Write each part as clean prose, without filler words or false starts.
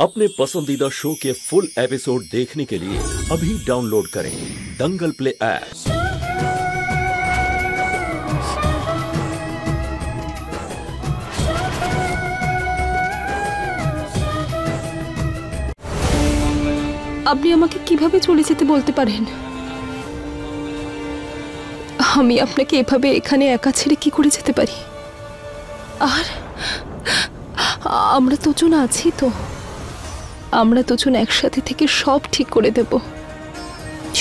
अपने पसंदीदा शो के फुल एपिसोड देखने के लिए अभी डाउनलोड करें दंगल प्ले ऐप। আপনি আমাকে কিভাবে চলে যেতে বলতে পারেন? আমি আপনাকে এভাবে এখানে একা ছেড়ে কি করে যেতে পারি? আর আমরা দুজন আছি তো, আমরা দুজন একসাথে থেকে সব ঠিক করে দেব,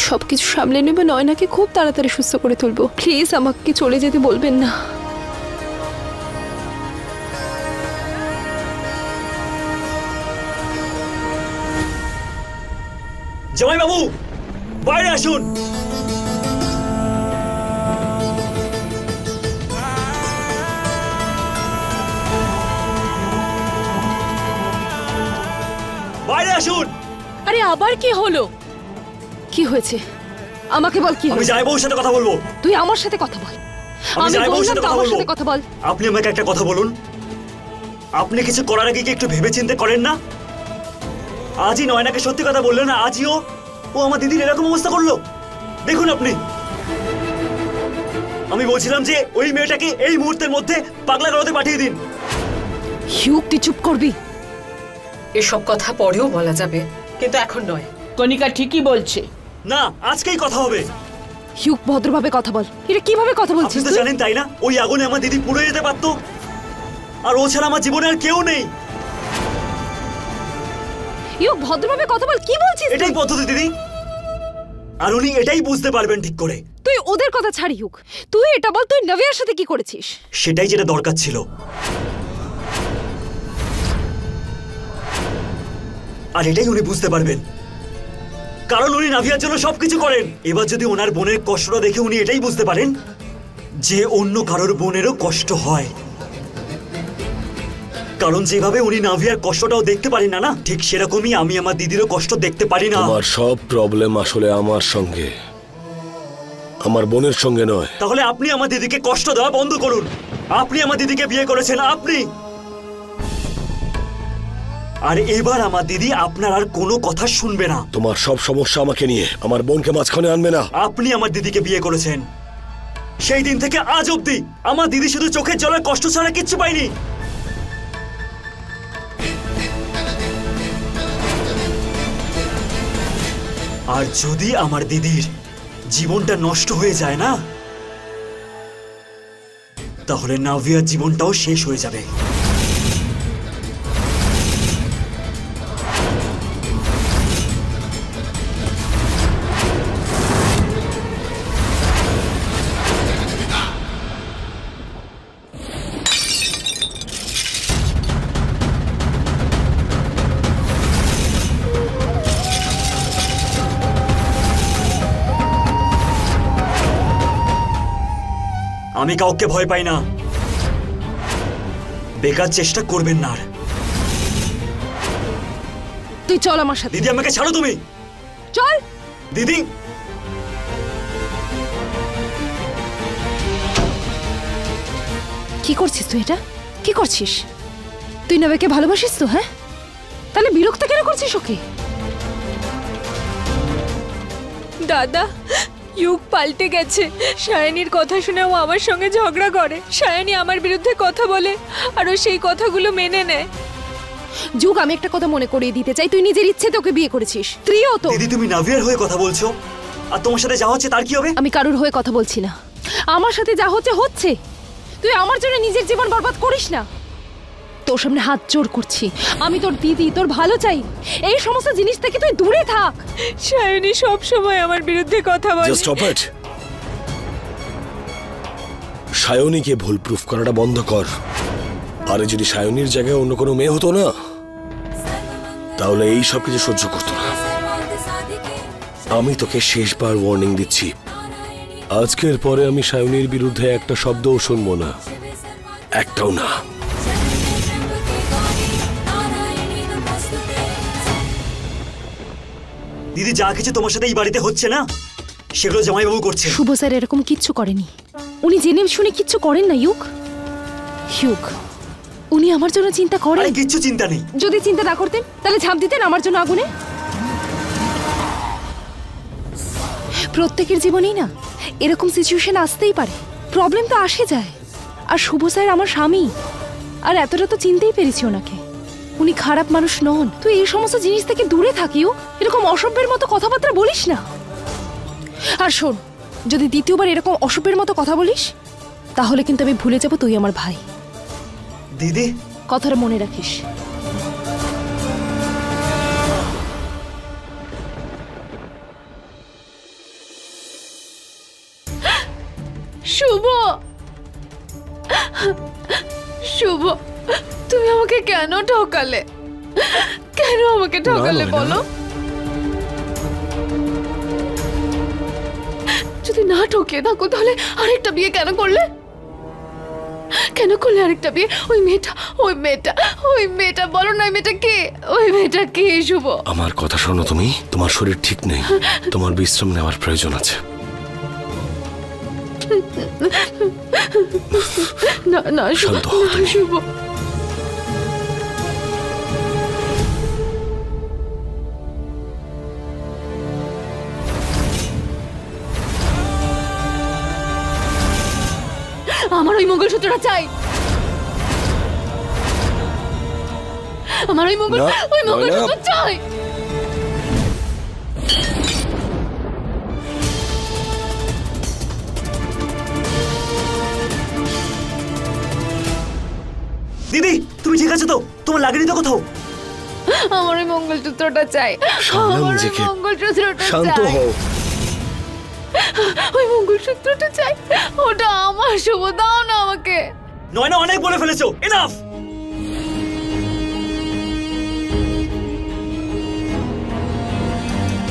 সবকিছু সামলে নেব, নয়নাকে খুব তাড়াতাড়ি সুস্থ করে তুলবো। প্লিজ আমাকে চলে যেতে বলবেন না। জামাই বাবু, বাইরে আসুন। বাইরে আসুন। আরে আবার কি হলো? কি হয়েছে আমাকে বল। কি আমি জামাই বাবুর সাথে কথা বলবো। তুই আমার সাথে কথা বল। আমি জামাই বাবুর সাথে কথা বল। আপনি আমাকে একটা কথা বলুন, আপনি কিছু করার আগে কি একটু ভেবে চিন্তে করেন না? আজই নয়নাকে সত্যি কথা বললেন না, আজই ও আমার দিদির এরকম অবস্থা করলো। দেখুন আপনি, আমি বলছিলাম যে ওই মেয়েটাকে এই মুহূর্তের মধ্যে পাগলা গারদে পাঠিয়ে দিন। হিউক, তুই চুপ করবি। এসব কথা পরেও বলা যাবে, কিন্তু এখন নয়। কণিকা ঠিকই বলছে। না, আজকেই কথা হবে। হিউক, ভদ্রভাবে কথা বল। এটা কিভাবে কথা বলছিস? আপনি তো জানেন তাই না, ওই আগুনে আমার দিদি পুড়ে যেতে পারতো, আর ও ছাড়া আমার জীবনে আর কেউ নেই। হিউক, ভদ্রভাবে কথা বল। কি বলছিস? এটাই পদ্ধতি দিদি, আর উনি এটাই বুঝতে পারবেন ঠিক করে। তুই ওদের কথা ছাড় হিউক, তুই এটা বল, তুই নভিয়ার সাথে কি করেছিস? সেটাই যেটা দরকার ছিল, আর এটাই উনি বুঝতে পারবেন, কারণ উনি নাভিয়ার জন্য সবকিছু করেন। এবার যদি ওনার বোনের কষ্টটা দেখে উনি এটাই বুঝতে পারেন যে অন্য কারোর বোনেরও কষ্ট হয়, কারণ যেভাবে উনি নাভিয়ার কষ্টটাও দেখতে পারেন না, না ঠিক সেরকমই আমি আমার দিদিরও কষ্ট দেখতে পারি না। আমার সব প্রবলেম আসলে আমার সঙ্গে, আমার বোনের সঙ্গে নয়। তাহলে আপনি আমার দিদিকে কষ্ট দেওয়া বন্ধ করুন। আপনি আমার দিদিকে বিয়ে করেছেন, আপনি, আর এবার আমার দিদি আপনার আর কোনো কথা শুনবে না। তোমার সব সমস্যা আমাকে নিয়ে, আমার বোনকে মাঝখানে আনবে না। আপনি আমার দিদিকে বিয়ে করেছেন, সেই দিন থেকে আজ অবধি আমার দিদি শুধু চোখের জলের কষ্ট ছাড়া কিচ্ছু পায়নি। আর যদি আমার দিদির জীবনটা নষ্ট হয়ে যায় না, তাহলে নাভিয়ার জীবনটাও শেষ হয়ে যাবে। আমি কাউকে ভয় পাই না, বেকার চেষ্টা করবেন না। তুই চল আমার সাথে। দিদি আমাকে ছাড়ো, তুমি চল। দিদি, কি করছিস তুই? এটা কি করছিস তুই? নবেকে ভালোবাসিস তো? হ্যাঁ, তাহলে বিরক্ত কেন করছিস ওকে? দাদা, ইউক পাল্টে গেছে। সায়নীর কথা শুনে ও আমার সঙ্গে ঝগড়া করে, সায়নী আমার বিরুদ্ধে কথা বলে, আর ও সেই কথাগুলো মেনে নেয়। যুগ, আমি একটা কথা মনে করিয়ে দিতে চাই, তুই নিজের ইচ্ছে তোকে বিয়ে করেছিস, স্ত্রীও তো। দিদি, তুমি নাভিয়ার হয়ে কথা বলছো, আর তোমার সাথে যা হচ্ছে তার কি হবে? আমি কারোর হয়ে কথা বলছি না, আমার সাথে যা হচ্ছে হচ্ছে। তুই আমার জন্য নিজের জীবন বরবাদ করিস না। তোর সামনে হাত জোড় করছি, আমি তোর দিদি, তোর ভালো চাই। এই সমস্ত জিনিস থেকে তুই দূরে থাক। সায়নী সব সময় আমার বিরুদ্ধে কথা বলে। Just stop it. সায়নীকে ভুল প্রুফ করাটা বন্ধ কর। আরে যদি সায়নীর জায়গায় অন্য কোনো মেয়ে হতো না, তাহলে এই সব কিছু সহ্য করতো না। আমি তোকে শেষবার ওয়ার্নিং দিচ্ছি, আজকের পরে আমি সায়নীর বিরুদ্ধে একটা শব্দও শুনবো না, একটাও না। দিদি, যা কিছু তোমার সাথে এই বাড়িতে হচ্ছে না, সেগুলো জামাইবাবু করছে। শুভ স্যার এরকম কিচ্ছু করেনি, উনি জেনে শুনে কিচ্ছু করেন না। ইউক, উনি আমার জন্য চিন্তা করেন? আরে কিচ্ছু চিন্তা নেই। যদি চিন্তা না করতেন তাহলে ঝাঁপ দিতেন আমার জন্য আগুনে। প্রত্যেকের জীবনেই না এরকম সিচুয়েশন আসতেই পারে, প্রবলেম তো আসে যায়। আর শুভ স্যার আমার স্বামী, আর এতটা তো চিনতেই পেরেছি ওনাকে। উনি খারাপ মানুষ নন। তুই এই সমস্ত জিনিস থেকে দূরে থাকিও, এরকম অসভ্যের মতো কথাবার্তা বলিস না। আর শোন, যদি দ্বিতীয়বার এরকম অসভ্যের মতো কথা বলিস তাহলে কিন্তু আমি ভুলে যাব তুই আমার ভাই। দিদি, কথাটা মনে রাখিস। শুভ, শুভ, তুমি আমাকে কেন ঠকালে? কেন আমাকে ঠকালে বলো? যদি না ঠকিয়ে থাকো তাহলে আরেকটা বিয়ে কেন করলে? কেন করলে আরেকটা বিয়ে? ওই মেয়েটা বলো না, ওই মেয়েটা কে? ওই মেয়েটা কে শুভ? আমার কথা শোনো তুমি, তোমার শরীর ঠিক নেই, তোমার বিশ্রাম নেওয়ার প্রয়োজন আছে। না না শান্ত হও তুমি। শুভ, আমার ওই মঙ্গলসূত্রটা চাই। আমার ওই মঙ্গলসূত্র চাই। দিদি তুমি ঠিক আছে তো? তোমার লাগেনি তো কোথাও? আমার ওই মঙ্গলসূত্রটা চাই। সামলাও নিজেকে, শান্ত হও। ওই মঙ্গলসূত্রটা চাই, ওটা আমার। শুভ, দাও না আমাকে। নয়না, অনেক বলে ফেলেছো, এনাফ।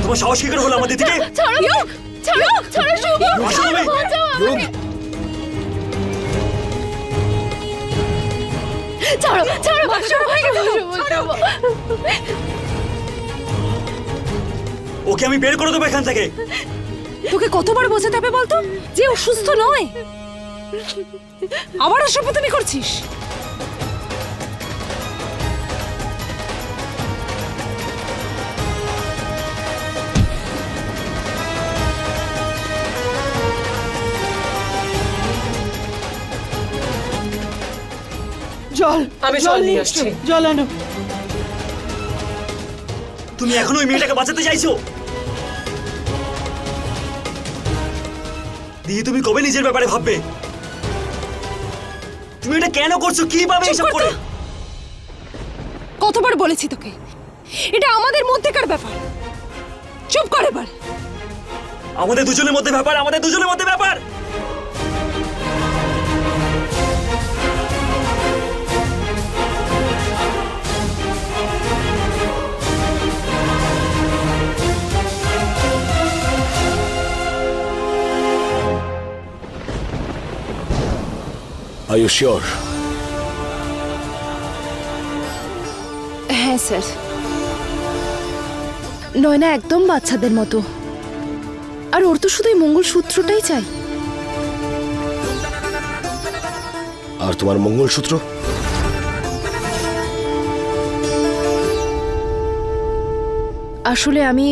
তোমার সাহস কি করে হলো আমার দিদিকে? ছাড়ো, ছাড়ো, ছাড়ো শুভ, আসো তুমি। বাঁচাও আমাকে। ছাড়ো, ছাড়ো, শুভ হয়ে গেছে, শুভ, শুভ। ওকে আমি বের করে দেবো এখান থেকে। তোকে কতবার বোঝাতে হবে বলতো যে ও সুস্থ নয়? আবার অসভ্যতামি করছিস। জল, আমি জল নিয়ে আসছি। জল আনো। তুমি এখনো ওই মেয়েটাকে বাঁচাতে চাইছো? দিদি, তুমি কবে নিজের ব্যাপারে ভাববে? তুমি এটা কেন করছো? কিভাবে এসব করে? কতবার বলেছি তোকে, এটা আমাদের মধ্যেকার ব্যাপার। চুপ কর এবার। আমাদের দুজনের মধ্যে ব্যাপার, আমাদের দুজনের মধ্যে ব্যাপার। Are you sure? হ্যাঁ স্যার, নয়না একদম বাচ্চাদের মতো, আর ওর তো শুধু এই মঙ্গলসূত্রটাই চাই। আর তোমার মঙ্গলসূত্র? আসলে আমি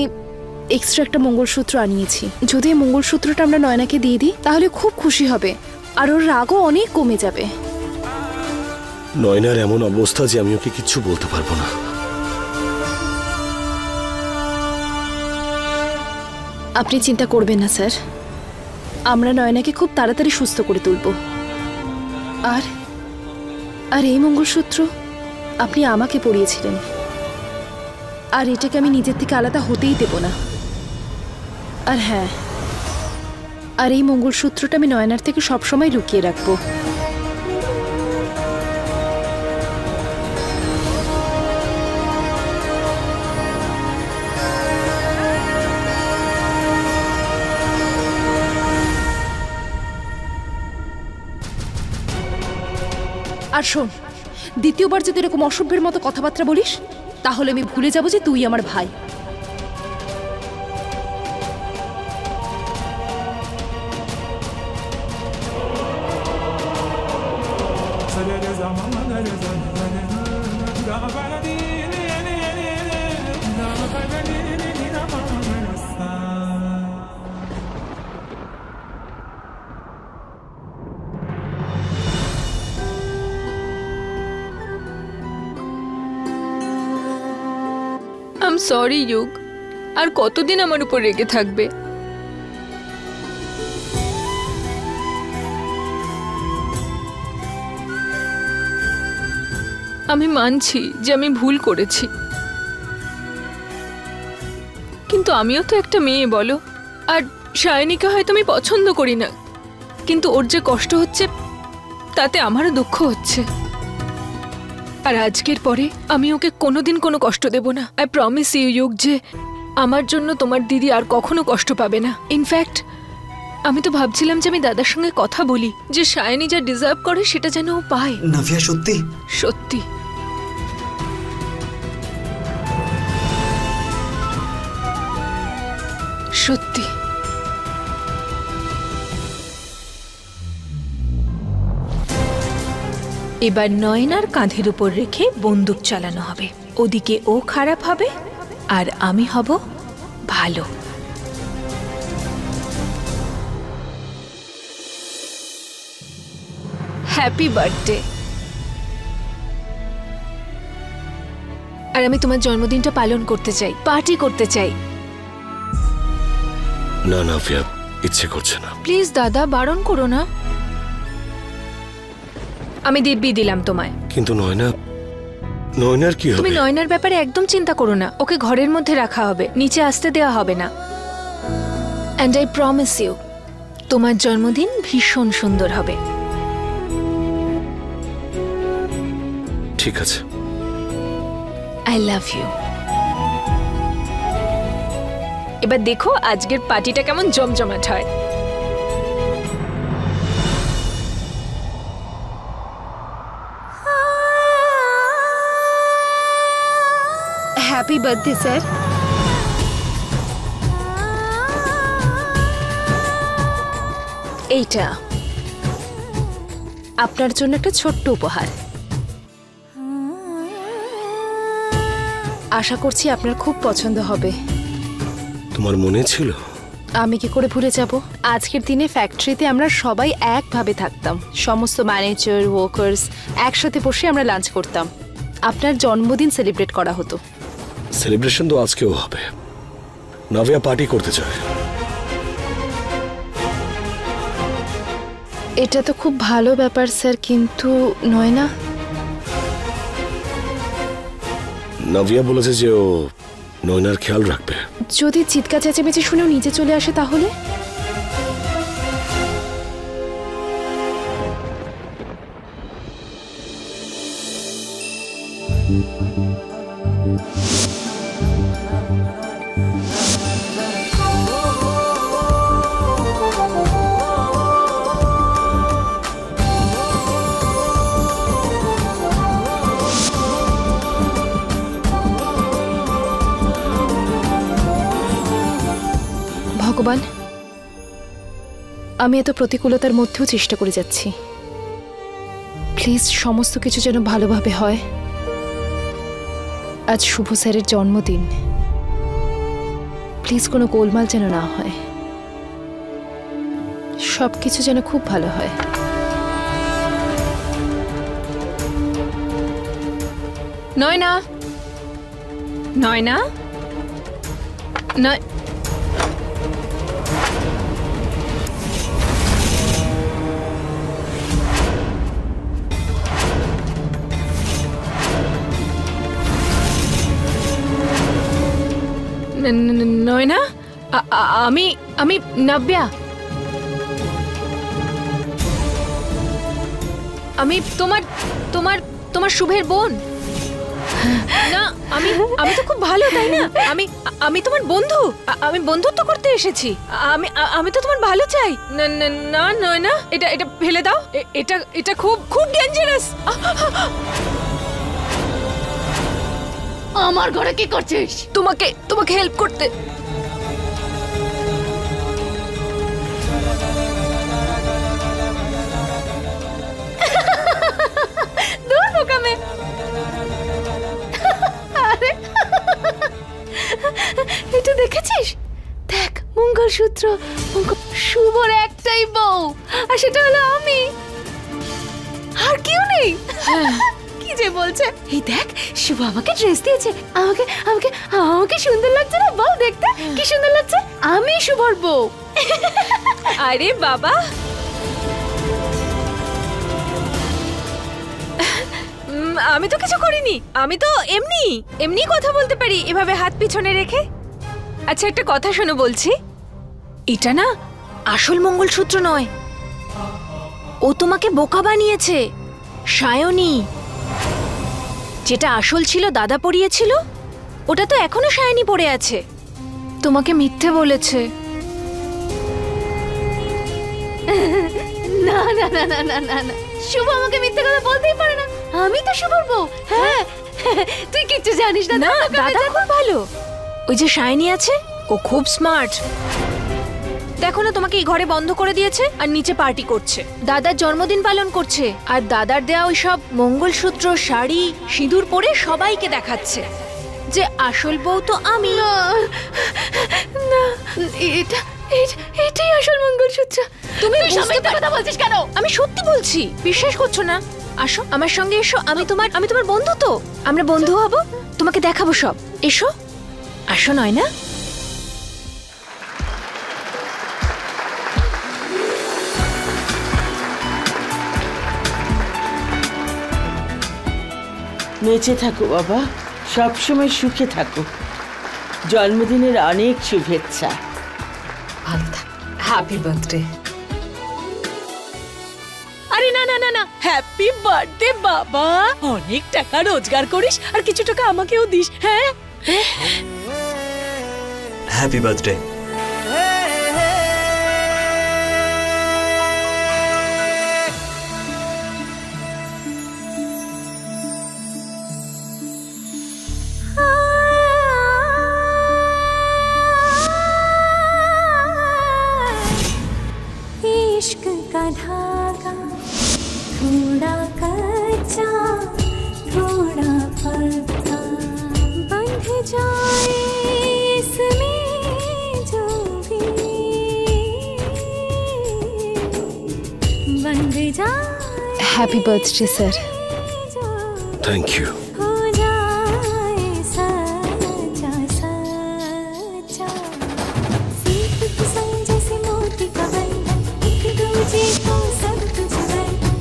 এক্সট্রা একটা মঙ্গলসূত্র আনিয়েছি। যদি এই মঙ্গলসূত্রটা আমরা নয়নাকে দিয়ে দিই তাহলে খুব খুশি হবে, আর ওর রাগও অনেক কমে যাবে। নয়নার এমন অবস্থা যে আমি ওকে কিচ্ছু বলতে পারবো না। আপনি চিন্তা করবেন না স্যার, আমরা নয়নাকে খুব তাড়াতাড়ি সুস্থ করে তুলব। আর এই মঙ্গলসূত্র আপনি আমাকে পরিয়েছিলেন, আর এটাকে আমি নিজের থেকে আলাদা হতেই দেব না। আর হ্যাঁ, আর এই মঙ্গলসূত্রটা আমি নয়নার থেকে সবসময় লুকিয়ে রাখবো। আর শোন, দ্বিতীয়বার যদি এরকম অসভ্যের মতো কথাবার্তা বলিস তাহলে আমি ভুলে যাব যে তুই আমার ভাই। সরি যুগ। আর কতদিন আমার উপর রেগে থাকবে? আমি মানছি যে আমি ভুল করেছি, কিন্তু আমিও তো একটা মেয়ে বলো। আর সায়নীকে হয়তো আমি পছন্দ করি না, কিন্তু ওর যে কষ্ট হচ্ছে তাতে আমারও দুঃখ হচ্ছে। আর আজকের পরে আমি ওকে কোনোদিন কোনো কষ্ট দেব না। আই প্রমিস ইউ যুগ যে আমার জন্য তোমার দিদি আর কখনো কষ্ট পাবে না। ইনফ্যাক্ট আমি তো ভাবছিলাম যে আমি দাদার সঙ্গে কথা বলি, যে সায়নী যা ডিজার্ভ করে সেটা যেন ও পায়। নাভিয়া সত্যি সত্যি। সত্যি। এবার নয়নার কাঁধের উপর রেখে বন্দুক চালানো হবে। ওদিকে ও খারাপ হবে আর আমি হব ভালো। Happy birthday. আর আমি তোমার জন্মদিনটা পালন করতে চাই, পার্টি করতে চাই। না নাভিয়া, ইচ্ছে করছে না। প্লিজ দাদা, বারণ করো না। আমি দিব্যি দিলাম তোমায়। কিন্তু নয়নার কি হবে? তুমি নয়নার ব্যাপারে একদম চিন্তা করো না। ওকে ঘরের মধ্যে রাখা হবে, নিচে আসতে দেওয়া হবে না। অ্যান্ড আই প্রমিস ইউ, তোমার জন্মদিন ভীষণ সুন্দর হবে। ঠিক আছে। I love you. এবার দেখো আজকের পার্টিটা কেমন জমজমাট হয়। Happy birthday sir. এইটা আপনার জন্য একটা ছোট্ট উপহার। আশা করছি আপনার খুব পছন্দ হবে। তোমার মনে ছিল? আমি কি করে ভুলে যাব? আজকের দিনে ফ্যাক্টরিতে আমরা সবাই একভাবে থাকতাম, সমস্ত ম্যানেজার ওয়ার্কার্স একসাথে বসে আমরা লাঞ্চ করতাম। আপনার জন্মদিন সেলিব্রেট করা হতো। সেলিব্রেশন তো আজকেও হবে। নাভিয়া পার্টি করতে চায়। এটা তো খুব ভালো ব্যাপার স্যার, কিন্তু নয়না। নাভিয়া বলেছে যে ও নয়নার খেয়াল রাখবে। যদি চিৎকার চেঁচামেচি শুনেও নিচে চলে আসে তাহলে? ভগবান, আমি এত প্রতিকূলতার মধ্যেও চেষ্টা করে যাচ্ছি। প্লিজ সমস্ত কিছু যেন ভালোভাবে হয়। আজ শুভ স্যারের জন্মদিন, প্লিজ কোনো গোলমাল যেন না হয়। সবকিছু যেন খুব ভালো হয়। নয়না, নয়না, নয়। নয়না, আমি আমি নাব্যা। আমি তোমার তোমার তোমার শুভের বোন। না, আমি আমি তো খুব ভালো, তাই না? আমি তোমার বন্ধু। আমি বন্ধুত্ব করতে এসেছি। আমি তো তোমার ভালো চাই। না নয়না, এটা ফেলে দাও। এটা খুব খুব ডেঞ্জারাস। আমার ঘরে কি করছিস? তোমাকে হেল্প করতে। দূর বোকামে। আরে এটা দেখেছিস? দেখ, মঙ্গলসূত্র। শুভর একটাই বউ, আর সেটা হলো আমি। আর কেউ নেই। কি যে বলছে, এই দেখ শুভ আমাকে ড্রেস দিয়েছে, আমাকে আমাকে আমাকে সুন্দর লাগছে না? বল দেখতে কি সুন্দর লাগছে, আমি শুভর বউ। আরে বাবা, আমি তো কিছু করিনি, আমি তো এমনি এমনি কথা বলতে পারি এভাবে হাত পিছনে রেখে। আচ্ছা একটা কথা শোনো বলছি, এটা না আসল মঙ্গলসূত্র নয়, ও তোমাকে বোকা বানিয়েছে। সায়নী, যেটা আসল ছিল দাদা পরিয়েছিল, ওটা তো এখনো সায়নী পড়ে আছে। তোমাকে মিথ্যে বলেছে। না না না না না না না, শুভ আমাকে মিথ্যে কথা বলতেই পারে না, আমি তো শুভর বউ। হ্যাঁ তুই কিচ্ছু জানিস না। না দাদা খুব ভালো, ওই যে সায়নী আছে ও খুব স্মার্ট। দেখো না তোমাকে এই ঘরে বন্ধ করে দিয়েছে আর নিচে পার্টি করছে, দাদার জন্মদিন পালন করছে, আর দাদার দেয়া ওই সব মঙ্গলসূত্র, শাড়ি, সিঁদুর পরে সবাইকে দেখাচ্ছে যে আসল বউ তো আমি। না এটা এটাই আসল মঙ্গলসূত্র। তুমি বুঝতে কথা বলছিস কেন? আমি সত্যি বলছি, বিশ্বাস করছো না? আসো আমার সঙ্গে এসো, আমি তোমার বন্ধু, তো আমরা বন্ধু হব, তোমাকে দেখাবো সব। এসো, আসো নয়না। বেঁচে থাকো বাবা, সবসময় সুখে থাকো। জন্মদিনের অনেক শুভেচ্ছা। ভালো থাক, হ্যাপি বার্থডে। আরে না না না না, হ্যাপি বার্থডে বাবা, অনেক টাকা রোজগার করিস আর কিছু টাকা আমাকেও দিস। হ্যাঁ হ্যাপি বার্থডে। इश्क का धागा थोड़ा कच्चा थोड़ा पक्का बंध जाए इसमें जो भी बंध जाए। Happy birthday sir. Thank you. हो जाए सच्चा सच्चा सीप की संग जैसे मोती का बंधन एक दूजे को सब कुछ बंधन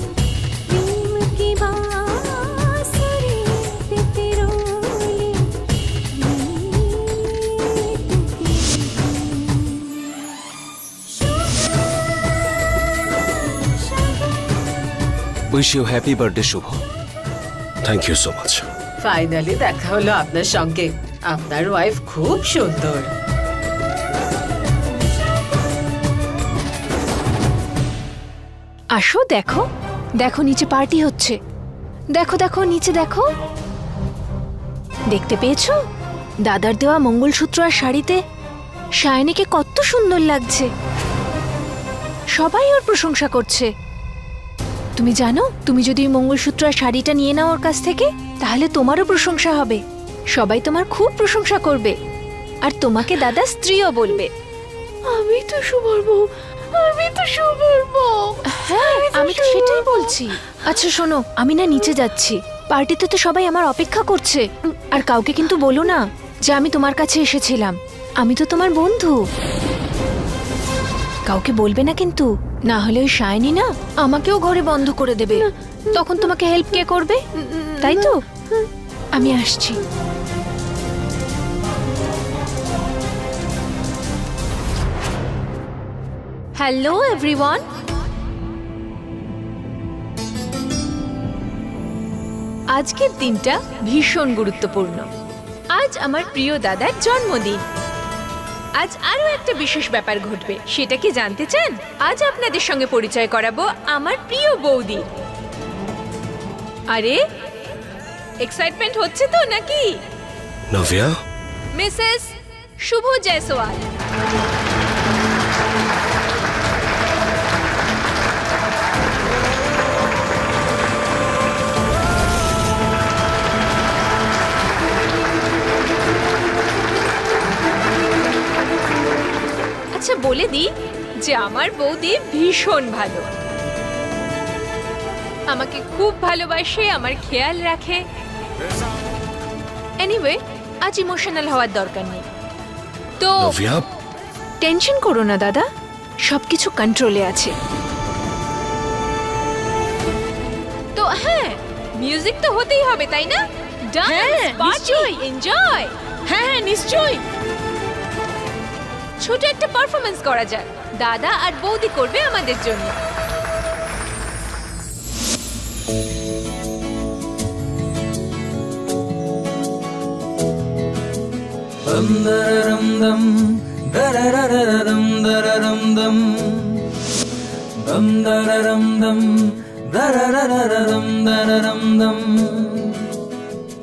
प्रेम की बांसुरी पे तिरोली উইশ ইউ হ্যাপি বার্থডে শুভ। Thank you so much. Finally দেখা হলো আপনার সঙ্গে, আপনার ওয়াইফ খুব সুন্দর। আসো, দেখো দেখো নিচে পার্টি হচ্ছে, দেখো দেখো নিচে দেখো। দেখতে পেয়েছো দাদার দেওয়া মঙ্গলসূত্র আর শাড়িতে সায়নীকে কত সুন্দর লাগছে, সবাই ওর প্রশংসা করছে। তুমি জানো, তুমি যদি ওই মঙ্গলসূত্র আর শাড়িটা নিয়ে নাও ওর কাছ থেকে, তাহলে তোমারও প্রশংসা হবে, সবাই তোমার খুব প্রশংসা করবে, আর তোমাকে দাদা স্ত্রীও বলবে। আমি তো শুভর বউ, আমি তো শুভর বউ। হ্যাঁ আমি তো সেটাই বলছি। আচ্ছা শোনো, আমি না নিচে যাচ্ছি, পার্টিতে তো সবাই আমার অপেক্ষা করছে, আর কাউকে কিন্তু বলো না যে আমি তোমার কাছে এসেছিলাম, আমি তো তোমার বন্ধু। কাউকে বলবে না কিন্তু, না হলে ওই সায়নী না আমাকেও ঘরে বন্ধ করে দেবে, তখন তোমাকে হেল্প কে করবে? তাই তো, আমি আসছি। হ্যালো এভরিওয়ান, আজকের দিনটা ভীষণ গুরুত্বপূর্ণ। আজ আমার প্রিয় দাদার জন্মদিন। আজ আরো একটা বিশেষ ব্যাপার ঘটবে, সেটা কি জানতে চান? আজ আপনাদের সঙ্গে পরিচয় করাবো আমার প্রিয় বৌদি। আরে এক্সাইটমেন্ট হচ্ছে তো নাকি? নভিয়া, মিসেস শুভ জয়সওয়াল। আচ্ছা বলে দিই যে আমার বৌদি ভীষণ ভালো, আমাকে খুব ভালোবাসে, আমার খেয়াল রাখে। এনিওয়ে, আজ ইমোশনাল হওয়ার দরকার নেই। তো নভিয়া, টেনশন করো না দাদা, সবকিছু কন্ট্রোলে আছে। তো হ্যাঁ, মিউজিক তো হতেই হবে, তাই না? হ্যাঁ, নিশ্চয়ই। এনজয়। হ্যাঁ নিশ্চয়ই। ছোট একটা পারফরমেন্স করা যাক, দাদা আর বৌদি করবে আমাদের জন্য।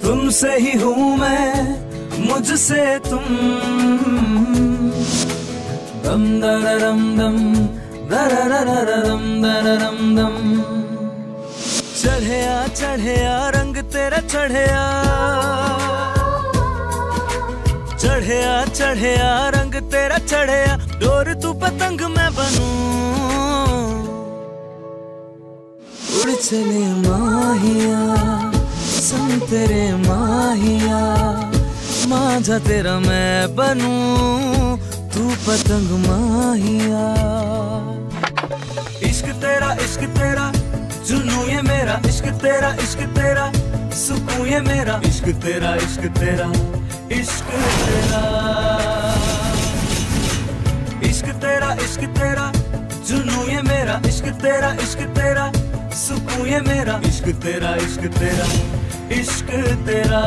तुमसे ही हूँ मैं, मुझसे तुम। दम दररम दम दररररम दररम दम। चढ़या चढ़या रंग तेरा चढ़या, चढ़या चढ़या रंग तेरा चढ़या। डोर तू पतंग मैं बनूं, उड़ चले माहिया संग तेरे माहिया। माझा तेरा मैं बनूं, तू पतंग माहिया। इश्क तेरा जुनू ये मेरा, इश्क तेरा सुकून ये मेरा। इश्क तेरा इश्क तेरा इश्क तेरा। इश्क तेरा जुनू ये मेरा, इश्क तेरा सुकून ये मेरा। इश्क तेरा इश्क तेरा इश्क तेरा।